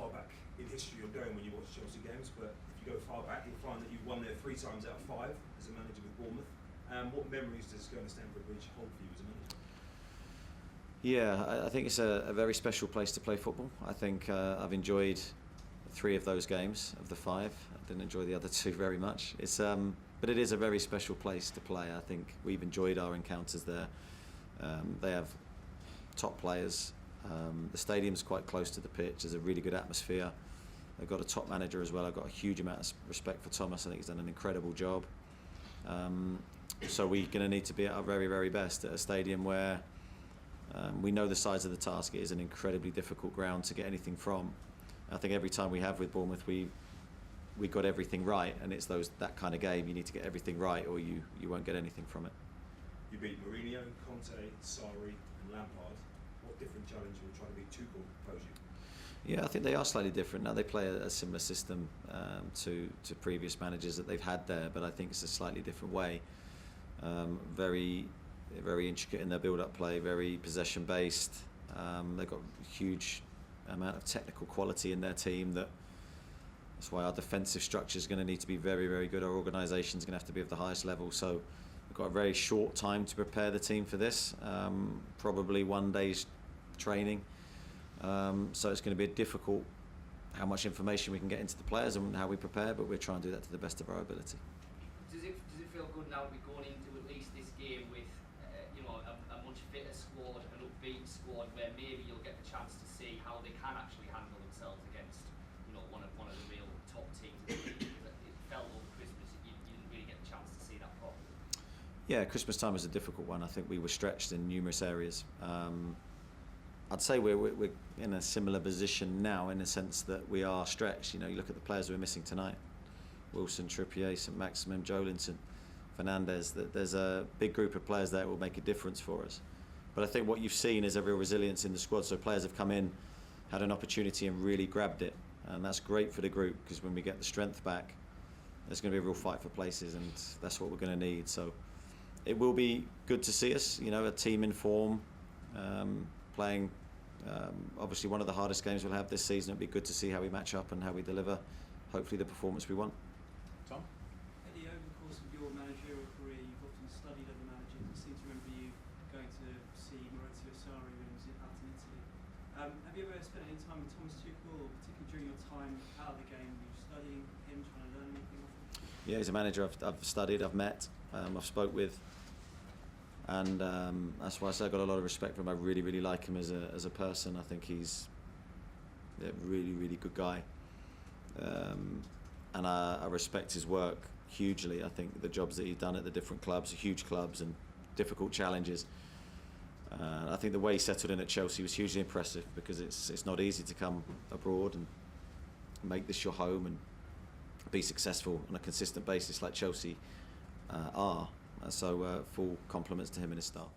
far back in history you're going when you watch Chelsea games, but if you go far back, you'll find that you've won there 3 times out of 5 as a manager with Bournemouth. What memories does going to Stamford Bridge hold for you as a manager? Yeah, I think it's a very special place to play football. I think I've enjoyed 3 of those games of the 5. I didn't enjoy the other 2 very much. But it is a very special place to play. I think we've enjoyed our encounters there. They have top players. The stadium's quite close to the pitch. There's a really good atmosphere. They've got a top manager as well. I've got a huge amount of respect for Thomas. I think he's done an incredible job. So we're going to need to be at our very, very best at a stadium where we know the size of the task. It is an incredibly difficult ground to get anything from. I think every time we have with Bournemouth, we got everything right, and it's that kind of game. You need to get everything right, or you won't get anything from it. You beat Mourinho, Conte, Sarri, and Lampard. What different challenge will try to beat Tuchel pose you? Yeah, I think they are slightly different. Now they play a similar system to previous managers that they've had there, but I think it's a slightly different way. Very, very intricate in their build-up play, very possession-based. They've got a huge amount of technical quality in their team. That's why our defensive structure is going to need to be very, very good. Our organisation is going to have to be of the highest level. So we've got a very short time to prepare the team for this. Probably 1 day's training. So it's going to be difficult how much information we can get into the players and how we prepare, but we're trying to do that to the best of our ability. Does it feel good now we're going into at least this game with a much fitter squad, an upbeat squad, where maybe you'll get the chance to see how they can actually handle themselves against one of the real top teams in the league? It felt over Christmas you didn't really get the chance to see that properly. Yeah, Christmas time was a difficult one. I think we were stretched in numerous areas. I'd say we're in a similar position now in the sense that we are stretched. You look at the players we're missing tonight: Wilson, Trippier, St Maximin, Jolinton, Fernandes. There's a big group of players there that will make a difference for us. But I think what you've seen is a real resilience in the squad. So players have come in, had an opportunity and really grabbed it. And that's great for the group, because when we get the strength back, there's going to be a real fight for places, and that's what we're going to need. So it will be good to see us, a team in form, playing obviously one of the hardest games we'll have this season. It'll be good to see how we match up and how we deliver, hopefully, the performance we want. Tom? Eddie, over the course of your managerial career, you've often studied other managers. I seem to remember you going to see Maurizio Sarri when he was out in Italy. Have you ever spent any time with Thomas Tuchel, or particularly during your time out of the game, were you studying him, trying to learn anything off him? Yeah, he's a manager I've studied, I've met, I've spoke with. And that's why I say I've got a lot of respect for him. I really, really like him as a person. I think he's a really, really good guy. And I respect his work hugely. I think the jobs that he's done at the different clubs, huge clubs and difficult challenges. I think the way he settled in at Chelsea was hugely impressive, because it's not easy to come abroad and make this your home and be successful on a consistent basis like Chelsea are. So full compliments to him and his staff.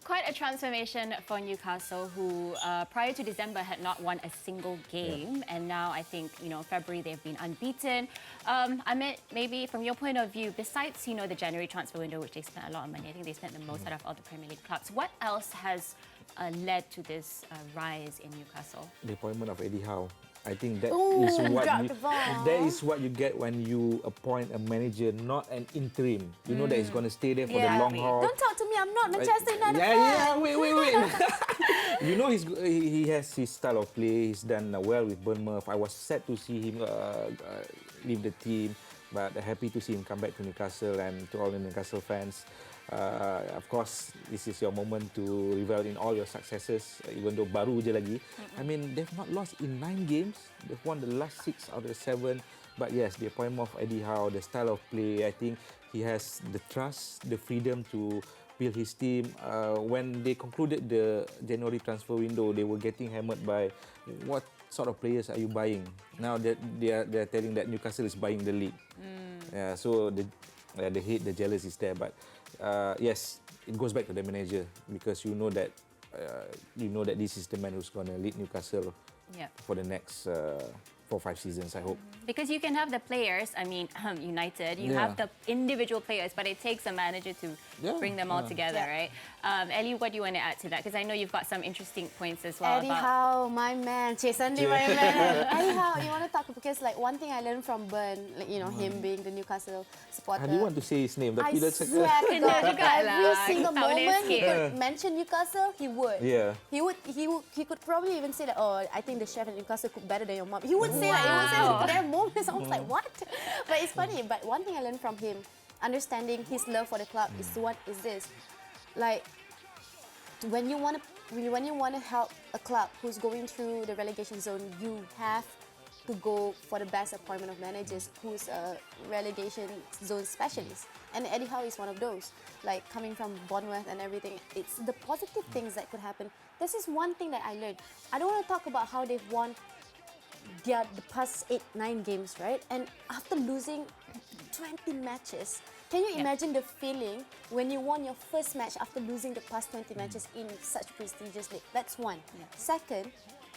Quite a transformation for Newcastle, who prior to December had not won a single game, and now I think February they've been unbeaten. Amit, maybe from your point of view, besides the January transfer window, which they spent a lot of money, I think they spent the most out of all the Premier League clubs. What else has led to this rise in Newcastle? The appointment of Eddie Howe. I think that is what you get when you appoint a manager, not an interim. You know that he's going to stay there for the long haul. Don't talk to me. I'm not Manchester United. Wait. He has his style of play. He's done well with Bournemouth. I was sad to see him leave the team, but happy to see him come back to Newcastle. And to all the Newcastle fans, of course, this is your moment to revel in all your successes, even though baru je lagi. I mean, they've not lost in 9 games. They've won the last 6 out of 7. But yes, the appointment of Eddie Howe, the style of play, I think he has the trust, the freedom to build his team. When they concluded the January transfer window, they were getting hammered by what sort of players are you buying? Now they are telling that Newcastle is buying the league. So the hate, the jealousy is there. But yes, it goes back to the manager, because you know that this is the man who's going to lead Newcastle for the next 4-5 seasons, I hope. Because you can have the players, I mean, United, you have the individual players, but it takes a manager to bring them all together, right? Ellie, what do you want to add to that? Because I know you've got some interesting points as well. Eddie Howe, my man. Sunday, my man. Eddie Howe, you want to talk, because like one thing I learned from Bern, like, you know, him being the Newcastle supporter. I do want to say his name. I Tapi swear to God, every single Tahu dia moment he sikit. could mention Newcastle, he would. Yeah. He could probably even say that, oh, I think the chef at Newcastle cook better than your mom. He would say that. He would say that. There are moments I was like, what? But it's funny. But one thing I learned from him, understanding his love for the club, is what is this? Like, when you want to help a club who's going through the relegation zone, you have to go for the best appointment of managers who's a relegation zone specialist. And Eddie Howe is one of those. Like, coming from Bournemouth and everything, it's the positive things that could happen. This is one thing that I learned. I don't want to talk about how they've won the past 8-9 games, right? And after losing 20 matches, can you imagine the feeling when you won your first match after losing the past 20 matches in such prestigious league? That's one. Second,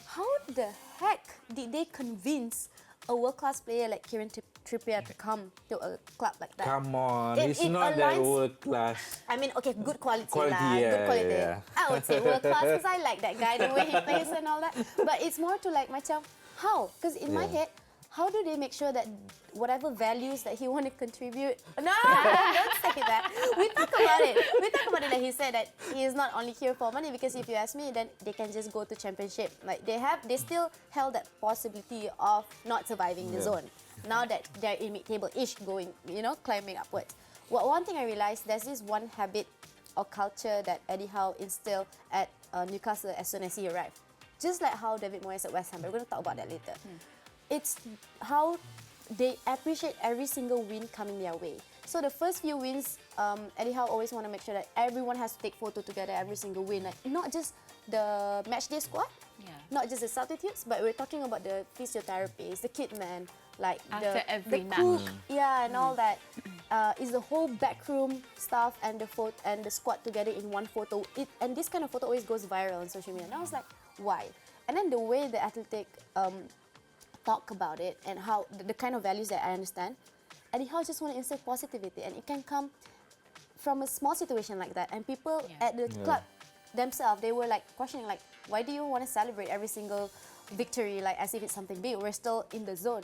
how the heck did they convince a world-class player like Kieran Trippier to come to a club like that? Come on, It- it's it not that aligns- world class. I mean, okay, good quality, Quality, lah. yeah, Good quality. yeah. I would say world class because I like that guy, the way he plays and all that. But it's more to like, macam, how? Because in my head, how do they make sure that whatever values that he want to contribute? No, don't say that. We talk about it. We talk about it that he said that he is not only here for money, because if you ask me, then they can just go to championship. Like they still held that possibility of not surviving the zone. Now that they're in mid-table-ish going, you know, climbing upwards. Well, one thing I realized, there's this one habit or culture that Eddie Howe instilled at Newcastle as soon as he arrived. Just like how David Moyes at West Ham, we're going to talk about that later. It's how they appreciate every single win coming their way. So the first few wins, Eddie Howe always want to make sure that everyone has to take photo together every single win. Like, not just the matchday squad, not just the substitutes, but we're talking about the physiotherapists, the kit man, like After every the cook, match. and all that. Is the whole backroom staff and the squad together in one photo. And this kind of photo always goes viral on social media. And I was like, why? And then the way the Athletic talk about it and how the kind of values that I understand, Eddie Howe just want to instill positivity, and it can come from a small situation like that. And people at the club themselves, they were like questioning, like, why do you want to celebrate every single victory like as if it's something big? We're still in the zone.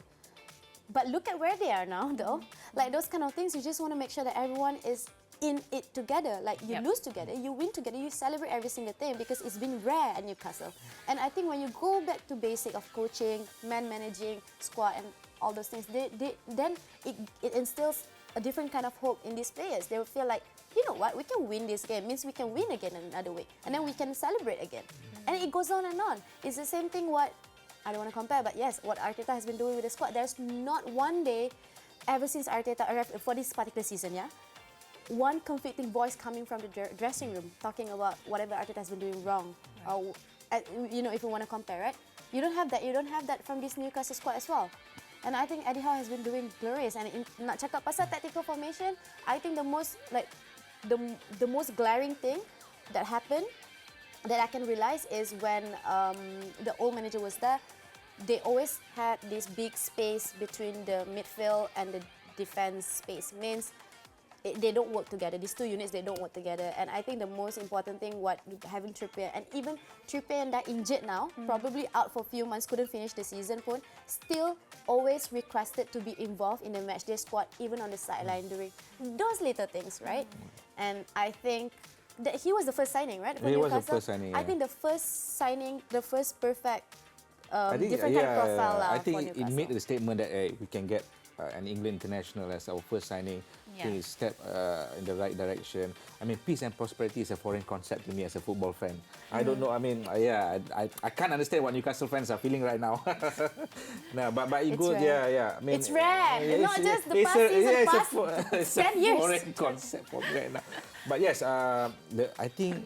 But look at where they are now, though. Like those kind of things, you just want to make sure that everyone is in it together. Like you lose together, you win together, you celebrate every single thing, because it's been rare at Newcastle. And I think when you go back to basic of coaching, man managing, squad, and all those things, then it instills a different kind of hope in these players. They will feel like, you know what, we can win this game, means we can win again in another week, and then we can celebrate again. And it goes on and on. It's the same thing what, I don't want to compare, but yes, what Arteta has been doing with the squad. There's not one day, ever since Arteta arrived for this particular season, one conflicting voice coming from the dressing room talking about whatever Arteta has been doing wrong. Or, you know, if you want to compare, right? You don't have that. You don't have that from this Newcastle squad as well. And I think Eddie Howe has been doing glorious. And nak cakap pasal tactical formation, I think the most most glaring thing that happened that I can realize is when the old manager was there. They always had this big space between the midfield and the defense space. Means they don't work together. These two units, they don't work together. And I think the most important thing, what having Trippier, and even Trippier and that injured now, probably out for a few months, couldn't finish the season, pun, still always requested to be involved in the matchday squad, even on the sideline during those little things, right? And I think that he was the first signing, right? He was the first signing. I think the first signing, the first perfect I think, different kind of profile I for think Newcastle. it made the statement that we can get an England international as our first signing. I think it's a step in the right direction. I mean, peace and prosperity is a foreign concept to me as a football fan. I don't know. I mean, I can't understand what Newcastle fans are feeling right now. No, but it It's goes, rare. I mean, It's rare. Not just the past season, it's a 10 years. foreign concept for me right now. But yes, I think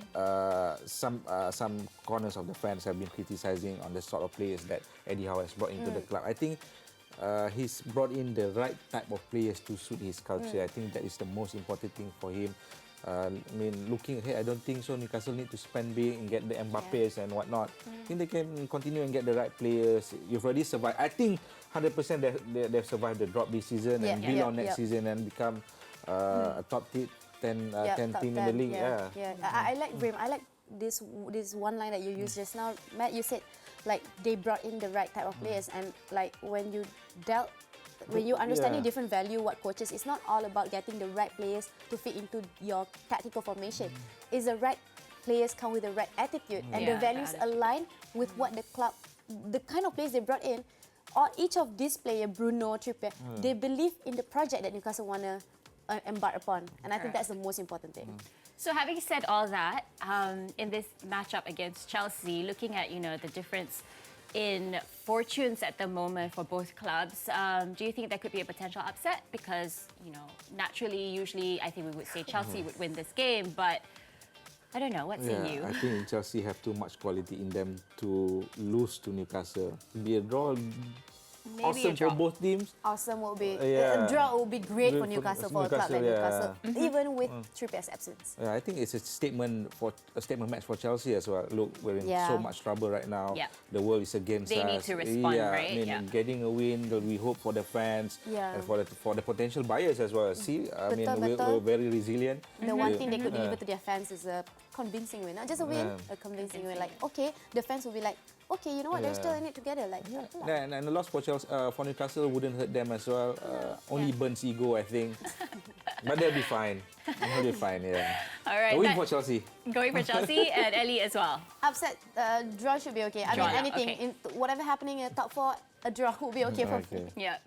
some corners of the fans have been criticizing on the sort of players that Eddie Howe has brought into the club. I think he's brought in the right type of players to suit his culture. I think that is the most important thing for him. I mean, looking ahead, I don't think so. Newcastle need to spend big and get the Mbappes and whatnot. I think they can continue and get the right players. You've already survived. I think 100% they've survived the drop this season and build on next season and become a top 10 team in the league. I like Brim. I like this one line that you used just now, Matt. You said like they brought in the right type of players, and like when you understand the different value what coaches, it's not all about getting the right players to fit into your tactical formation. It's the right players come with the right attitude and the values align with what the club, the kind of players they brought in. Or each of these players, Bruno, Trippier, they believe in the project that Newcastle want to embark upon, and I think that's the most important thing. So having said all that, in this matchup against Chelsea, looking at the difference in fortunes at the moment for both clubs, do you think there could be a potential upset? Because naturally, usually, I think we would say Chelsea would win this game, but I don't know. What's in you? I think Chelsea have too much quality in them to lose to Newcastle. Be a draw. Maybe awesome a draw. for both teams. Awesome would be a draw would be great for Newcastle, for a club like Newcastle, even with Trippier's absence. I think it's a statement match for Chelsea as well. Look, we're in so much trouble right now. The world is against us. They need to respond, right? I mean, getting a win, we hope for the fans and for the potential buyers as well. See, I mean, we're very resilient. The one thing they could deliver to their fans is a convincing win, not just a win, a convincing win. Like, okay, the fans will be like, okay, you know what, they're still in it together. Like, and the loss for Chelsea, for Newcastle wouldn't hurt them as well. Only burns ego, I think. But they'll be fine. They'll be fine, All right. Going for Chelsea. Going for Chelsea and Ellie as well. Upset, draw should be okay. I mean, anything, in whatever happening in the top 4, a draw will be okay for me. Yeah.